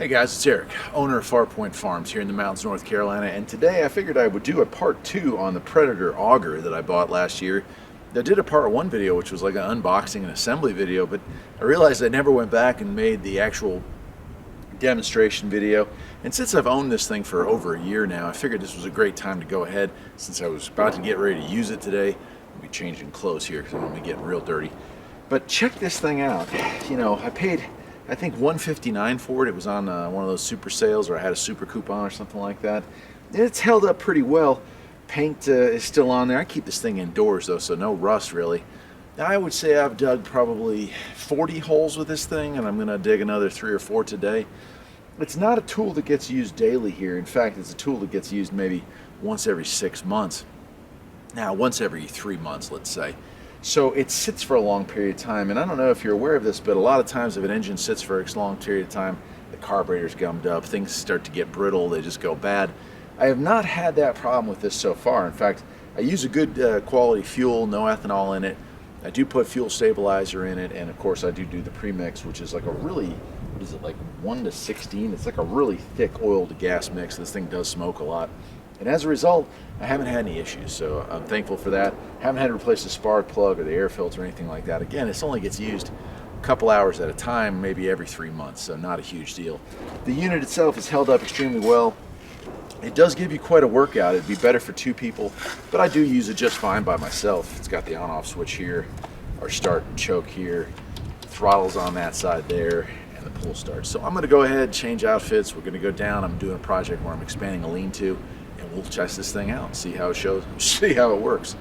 Hey guys, it's Eric, owner of Far Point Farms here in the mountains, North Carolina, and today I figured I would do a part 2 on the Predator Auger that I bought last year. I did a part 1 video, which was like an unboxing and assembly video, but I realized I never went back and made the actual demonstration video. And since I've owned this thing for over a year now, I figured this was a great time to go ahead, since I was about to get ready to use it today. I'll be changing clothes here because I'm going to be getting real dirty. But check this thing out. You know, I paid, I think, $159 for it. It was on one of those super sales, or I had a super coupon or something like that. It's held up pretty well. Paint is still on there. I keep this thing indoors though, so no rust really. I would say I've dug probably 40 holes with this thing, and I'm going to dig another 3 or 4 today. It's not a tool that gets used daily here. In fact, it's a tool that gets used maybe once every 6 months. Now, once every 3 months, let's say. So it sits for a long period of time, and I don't know if you're aware of this, but a lot of times if an engine sits for a long period of time, the carburetor's gummed up, things start to get brittle, they just go bad. I have not had that problem with this so far. In fact, I use a good quality fuel, no ethanol in it. I do put fuel stabilizer in it, and of course I do the premix, which is like a really, what is it, like 1:16? It's like a really thick oil to gas mix. This thing does smoke a lot. And as a result, I haven't had any issues, so I'm thankful for that. Haven't had to replace the spark plug or the air filter or anything like that. Again, this only gets used a couple hours at a time, maybe every 3 months, so not a huge deal. The unit itself is held up extremely well. It does give you quite a workout. It'd be better for 2 people, but I do use it just fine by myself. It's got the on-off switch here, our start and choke here, throttle's on that side there, and the pull start. So I'm gonna go ahead, change outfits. We're gonna go down. I'm doing a project where I'm expanding a lean-to, and we'll test this thing out and see how it shows, see how it works.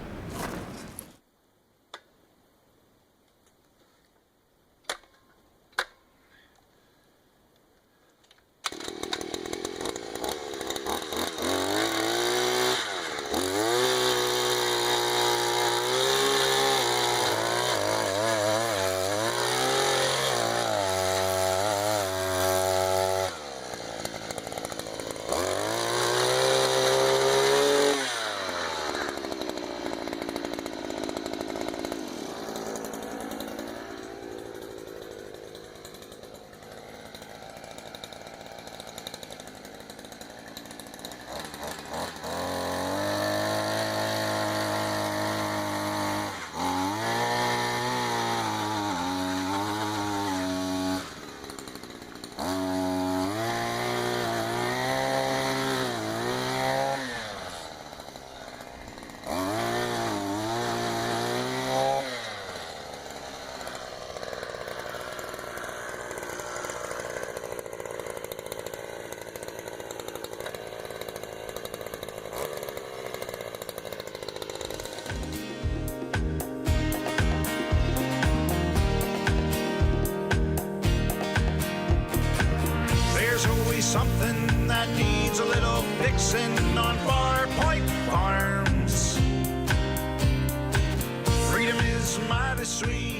Something that needs a little fixing on Harbor Freight Farms. Freedom is mighty sweet.